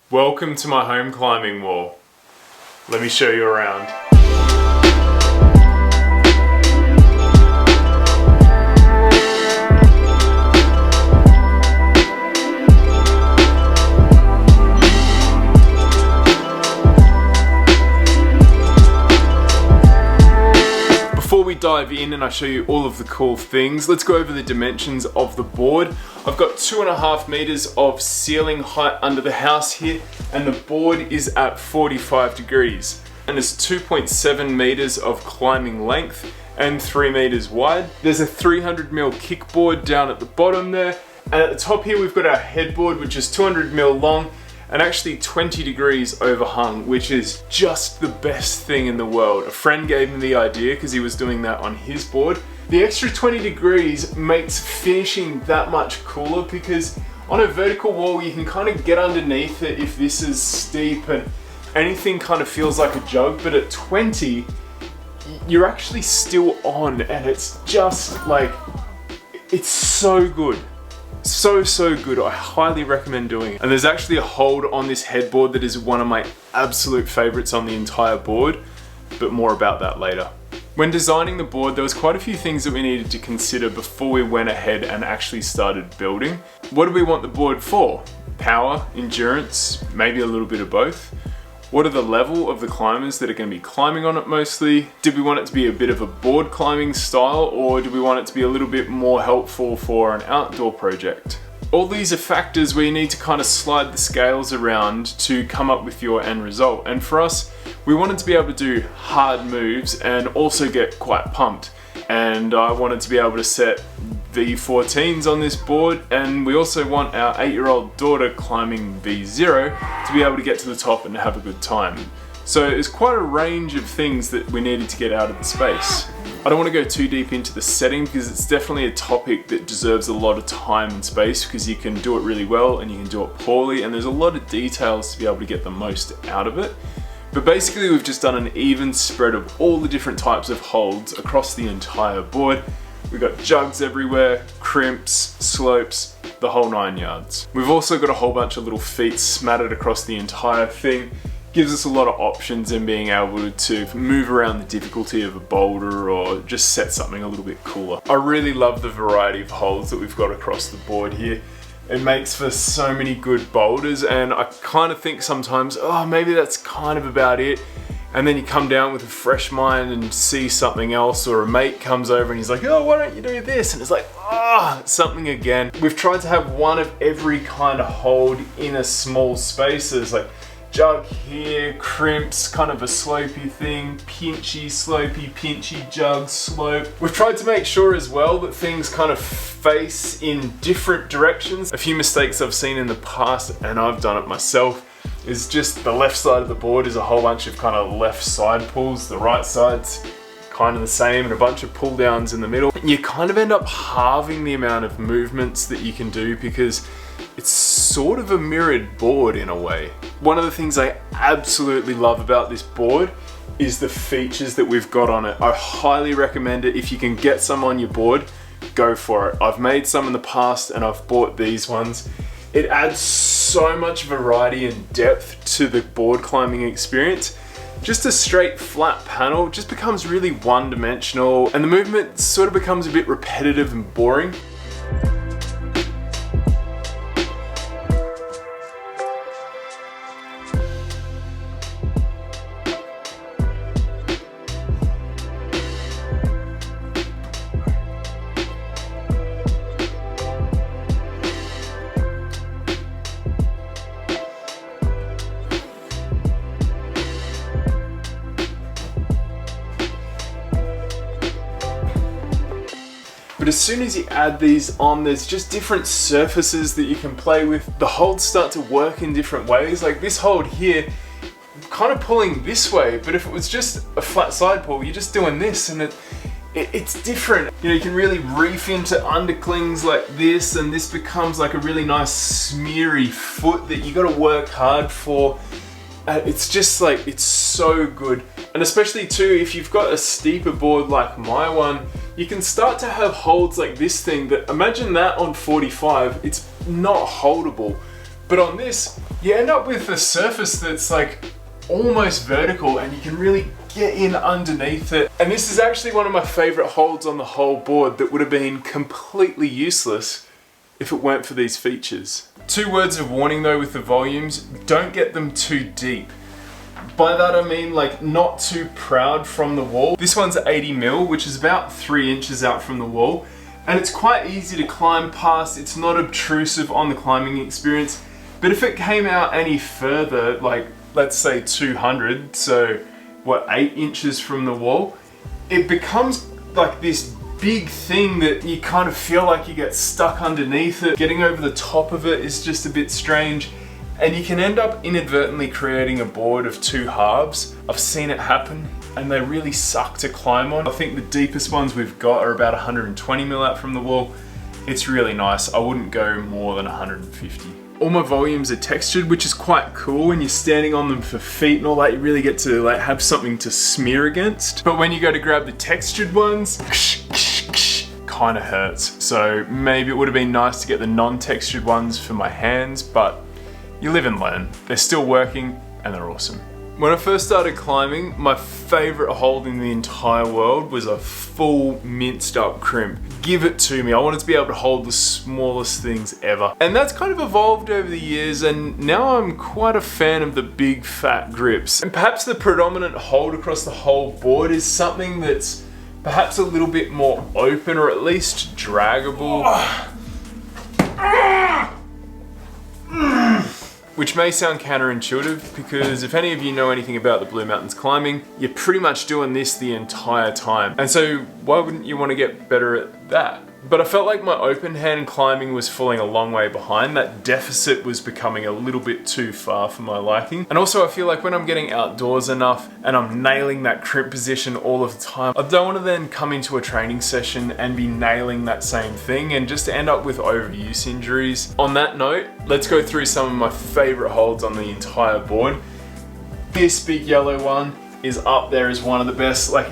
Welcome to my home climbing wall. Let me show you around. Before we dive in and I show you all of the cool things, let's go over the dimensions of the board. I've got 2.5 meters of ceiling height under the house here, and the board is at 45 degrees. And it's 2.7 meters of climbing length and 3 meters wide. There's a 300mm kickboard down at the bottom there. And at the top here, we've got our headboard, which is 200mm long and actually 20 degrees overhung, which is just the best thing in the world. A friend gave me the idea because he was doing that on his board. The extra 20 degrees makes finishing that much cooler because on a vertical wall you can kind of get underneath it if this is steep and anything kind of feels like a jug, but at 20 you're actually still on, and it's just like, it's so good. So good. I highly recommend doing it. And there's actually a hold on this headboard that is one of my absolute favorites on the entire board, but more about that later. When designing the board, there was quite a few things that we needed to consider before we went ahead and actually started building. What do we want the board for? Power, endurance, maybe a little bit of both. What are the level of the climbers that are going to be climbing on it mostly? Did we want it to be a bit of a board climbing style, or do we want it to be a little bit more helpful for an outdoor project? All these are factors where you need to kind of slide the scales around to come up with your end result. And for us, we wanted to be able to do hard moves and also get quite pumped. And I wanted to be able to set V14s on this board, and we also want our 8-year-old daughter climbing V0 to be able to get to the top and have a good time. So it's quite a range of things that we needed to get out of the space. I don't want to go too deep into the setting because it's definitely a topic that deserves a lot of time and space, because you can do it really well and you can do it poorly, and there's a lot of details to be able to get the most out of it. But basically we've just done an even spread of all the different types of holds across the entire board. We've got jugs everywhere, crimps, slopes, the whole 9 yards. We've also got a whole bunch of little feet smattered across the entire thing. Gives us a lot of options in being able to move around the difficulty of a boulder or just set something a little bit cooler. I really love the variety of holds that we've got across the board here. It makes for so many good boulders, and I kind of think sometimes, oh, maybe that's kind of about it. And then you come down with a fresh mind and see something else, or a mate comes over and he's like, oh, why don't you do this? And it's like, ah, something again. We've tried to have one of every kind of hold in a small space. There's like jug here, crimps, kind of a slopey thing, pinchy, slopey, pinchy, jug, slope. We've tried to make sure as well that things kind of face in different directions. A few mistakes I've seen in the past, and I've done it myself, is just the left side of the board is a whole bunch of kind of left side pulls, the right side's kind of the same, and a bunch of pull downs in the middle. You kind of end up halving the amount of movements that you can do because it's sort of a mirrored board in a way. One of the things I absolutely love about this board is the features that we've got on it. I highly recommend it. If you can get some on your board, go for it. I've made some in the past and I've bought these ones. It adds so much variety and depth to the board climbing experience. Just a straight flat panel just becomes really one-dimensional, and the movement sort of becomes a bit repetitive and boring. But as soon as you add these on, there's just different surfaces that you can play with. The holds start to work in different ways. Like this hold here, kind of pulling this way, but if it was just a flat side pull, you're just doing this, and it's different. You know, you can really reef into underclings like this, and this becomes like a really nice smeary foot that you got to work hard for. It's just like, it's so good. And especially too, if you've got a steeper board like my one, you can start to have holds like this thing that, imagine that on 45, it's not holdable. But on this, you end up with a surface that's like almost vertical and you can really get in underneath it. And this is actually one of my favorite holds on the whole board that would have been completely useless if it weren't for these features. 2 words of warning though with the volumes, don't get them too deep. By that I mean like not too proud from the wall. This one's 80mm, which is about 3 inches out from the wall. And it's quite easy to climb past, it's not obtrusive on the climbing experience. But if it came out any further, like let's say 200, so what, 8 inches from the wall, it becomes like this big thing that you kind of feel like you get stuck underneath it. Getting over the top of it is just a bit strange. And you can end up inadvertently creating a board of 2 halves. I've seen it happen and they really suck to climb on. I think the deepest ones we've got are about 120mm out from the wall. It's really nice. I wouldn't go more than 150. All my volumes are textured, which is quite cool. When you're standing on them for feet and all that, you really get to like have something to smear against. But when you go to grab the textured ones, kind of hurts. So maybe it would have been nice to get the non-textured ones for my hands, but you live and learn. They're still working and they're awesome. When I first started climbing, my favorite hold in the entire world was a full minced up crimp. Give it to me. I wanted to be able to hold the smallest things ever. And that's kind of evolved over the years, and now I'm quite a fan of the big fat grips. And perhaps the predominant hold across the whole board is something that's perhaps a little bit more open, or at least draggable. Which may sound counterintuitive, because if any of you know anything about the Blue Mountains climbing, you're pretty much doing this the entire time. And so why wouldn't you want to get better at that? But I felt like my open hand climbing was falling a long way behind. That deficit was becoming a little bit too far for my liking. And also I feel like when I'm getting outdoors enough and I'm nailing that crimp position all of the time, I don't want to then come into a training session and be nailing that same thing and just end up with overuse injuries. On that note, let's go through some of my favorite holds on the entire board. This big yellow one is up there as one of the best. Like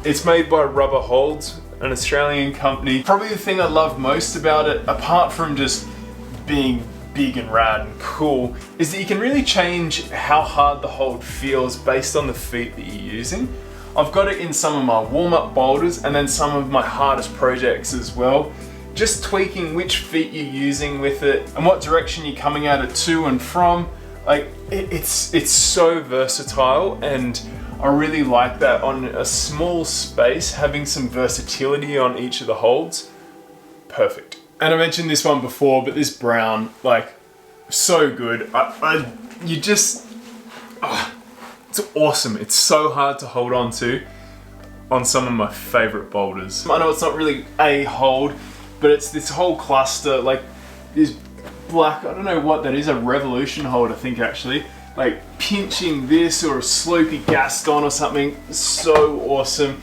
it's made by Rubber Holds, an Australian company. Probably the thing I love most about it, apart from just being big and rad and cool, is that you can really change how hard the hold feels based on the feet that you're using. I've got it in some of my warm-up boulders and then some of my hardest projects as well. Just tweaking which feet you're using with it and what direction you're coming at it to and from. Like it's so versatile, and I really like that on a small space, having some versatility on each of the holds. Perfect. And I mentioned this one before, but this brown, like, so good. It's awesome. It's so hard to hold on to on some of my favorite boulders. I know it's not really a hold, but it's this whole cluster, like this black, I don't know what that is, a Revolution hold, I think actually. Like pinching this or a Sloopy Gaston or something, so awesome.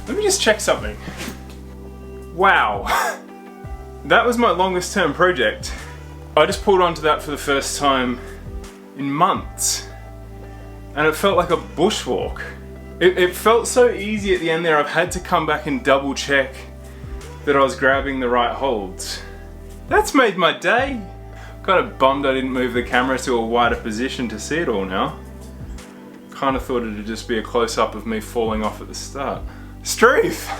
Let me just check something. Wow, that was my longest term project. I just pulled onto that for the first time in months, and it felt like a bushwalk. It felt so easy at the end there. I've had to come back and double check that I was grabbing the right holds. That's made my day. Kind of bummed I didn't move the camera to a wider position to see it all now. Kind of thought it'd just be a close-up of me falling off at the start. Struth!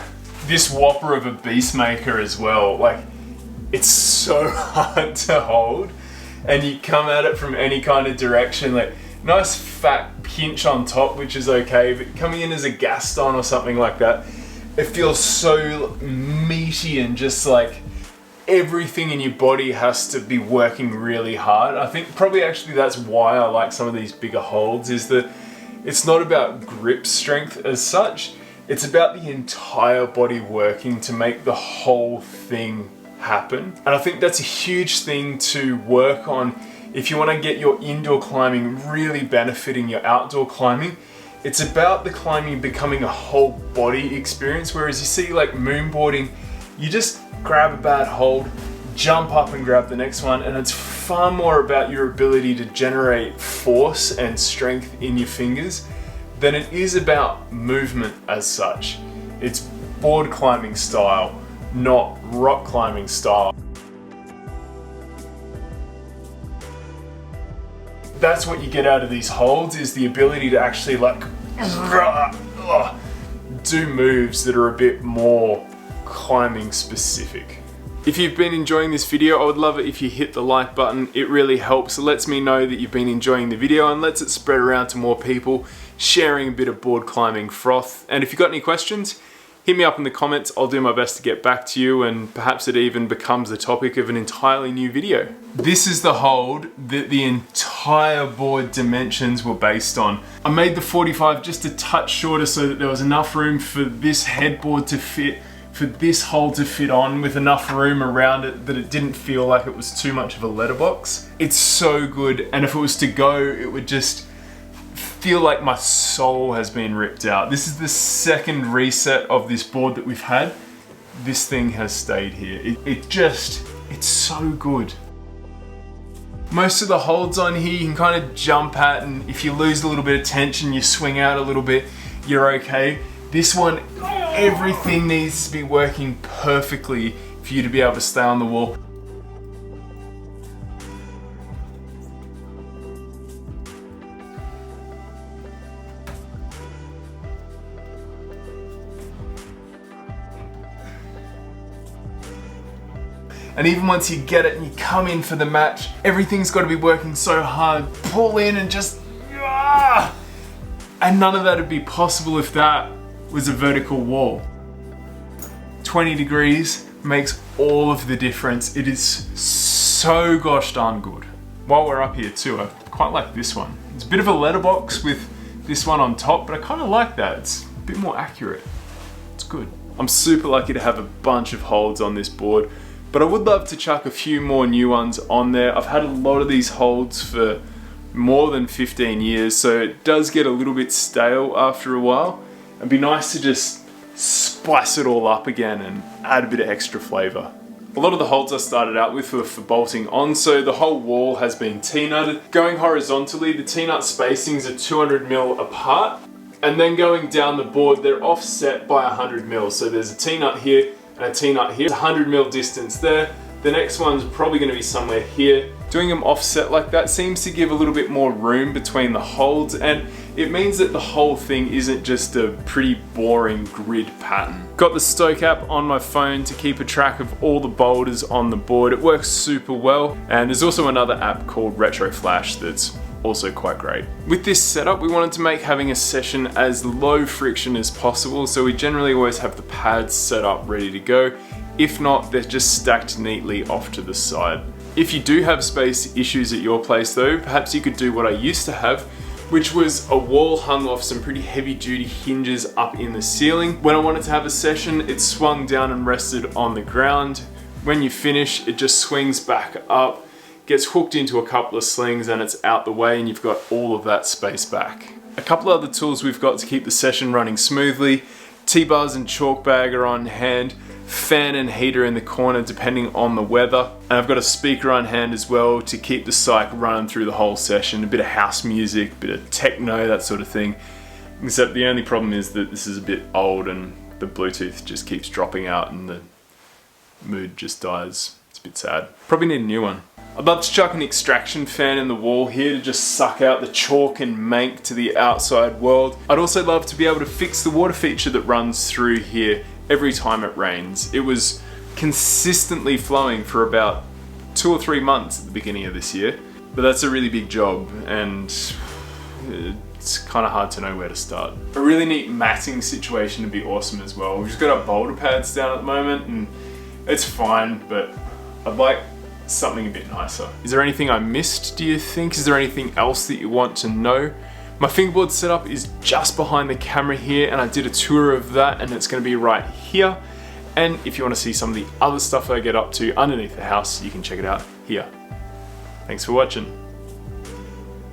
This whopper of a beastmaker as well, like, it's so hard to hold, and you come at it from any kind of direction, like, nice fat pinch on top, which is okay, but coming in as a Gaston or something like that, it feels so meaty and just like everything in your body has to be working really hard. I think probably actually that's why I like some of these bigger holds, is that it's not about grip strength as such. It's about the entire body working to make the whole thing happen. And I think that's a huge thing to work on if you want to get your indoor climbing really benefiting your outdoor climbing, It's about the climbing becoming a whole body experience, whereas you see like moonboarding, you just grab a bad hold, jump up and grab the next one, and it's far more about your ability to generate force and strength in your fingers than it is about movement as such. It's board climbing style, not rock climbing style. That's what you get out of these holds, is the ability to actually like do moves that are a bit more climbing specific. If you've been enjoying this video, I would love it if you hit the like button. It really helps. It lets me know that you've been enjoying the video and lets it spread around to more people, sharing a bit of board climbing froth. And if you've got any questions, hit me up in the comments. I'll do my best to get back to you, and perhaps it even becomes the topic of an entirely new video. This is the hold that the entire board dimensions were based on. I made the 45 just a touch shorter so that there was enough room for this headboard to fit, for this hold to fit on, with enough room around it that it didn't feel like it was too much of a letterbox. It's so good, and if it was to go, it would just feel like my soul has been ripped out. This is the second reset of this board that we've had. This thing has stayed here. It's so good. Most of the holds on here you can kind of jump at, and if you lose a little bit of tension, you swing out a little bit, you're okay. This one, everything needs to be working perfectly for you to be able to stay on the wall. And even once you get it and you come in for the match, everything's got to be working so hard. Pull in and just, and none of that would be possible if that was a vertical wall. 20 degrees makes all of the difference. It is so gosh darn good. While we're up here too, I quite like this one. It's a bit of a letterbox with this one on top, but I kind of like that. It's a bit more accurate. It's good. I'm super lucky to have a bunch of holds on this board, but I would love to chuck a few more new ones on there. I've had a lot of these holds for more than 15 years, so it does get a little bit stale after a while. It'd be nice to just spice it all up again and add a bit of extra flavor. A lot of the holds I started out with were for bolting on, so the whole wall has been T-nutted. Going horizontally, the T-nut spacings are 200 mil apart, and then going down the board, they're offset by 100 mil. So there's a T-nut here and a T-nut here. 100 mil distance there. The next one's probably going to be somewhere here. Doing them offset like that seems to give a little bit more room between the holds, and it means that the whole thing isn't just a pretty boring grid pattern. Got the Stoke app on my phone to keep a track of all the boulders on the board. It works super well, and there's also another app called Retro Flash that's also quite great. With this setup, we wanted to make having a session as low friction as possible, so we generally always have the pads set up ready to go. If not, they're just stacked neatly off to the side. If you do have space issues at your place though, perhaps you could do what I used to have, which was a wall hung off some pretty heavy duty hinges up in the ceiling. When I wanted to have a session, it swung down and rested on the ground. When you finish, it just swings back up, gets hooked into a couple of slings, and it's out the way, and you've got all of that space back. A couple of other tools we've got to keep the session running smoothly. T-bars and chalk bag are on hand, fan and heater in the corner depending on the weather, and I've got a speaker on hand as well to keep the psych running through the whole session. A bit of house music, a bit of techno, that sort of thing. Except the only problem is that this is a bit old and the Bluetooth just keeps dropping out and the mood just dies. It's a bit sad. Probably need a new one. I'd love to chuck an extraction fan in the wall here to just suck out the chalk and mank to the outside world. I'd also love to be able to fix the water feature that runs through here every time it rains. It was consistently flowing for about 2 or 3 months at the beginning of this year, but that's a really big job and it's kind of hard to know where to start. A really neat matting situation would be awesome as well. We've just got our boulder pads down at the moment and it's fine, but I'd like something a bit nicer. Is there anything I missed, do you think? Is there anything else that you want to know? My fingerboard setup is just behind the camera here, and I did a tour of that, and it's going to be right here. And if you want to see some of the other stuff I get up to underneath the house, you can check it out here. Thanks for watching.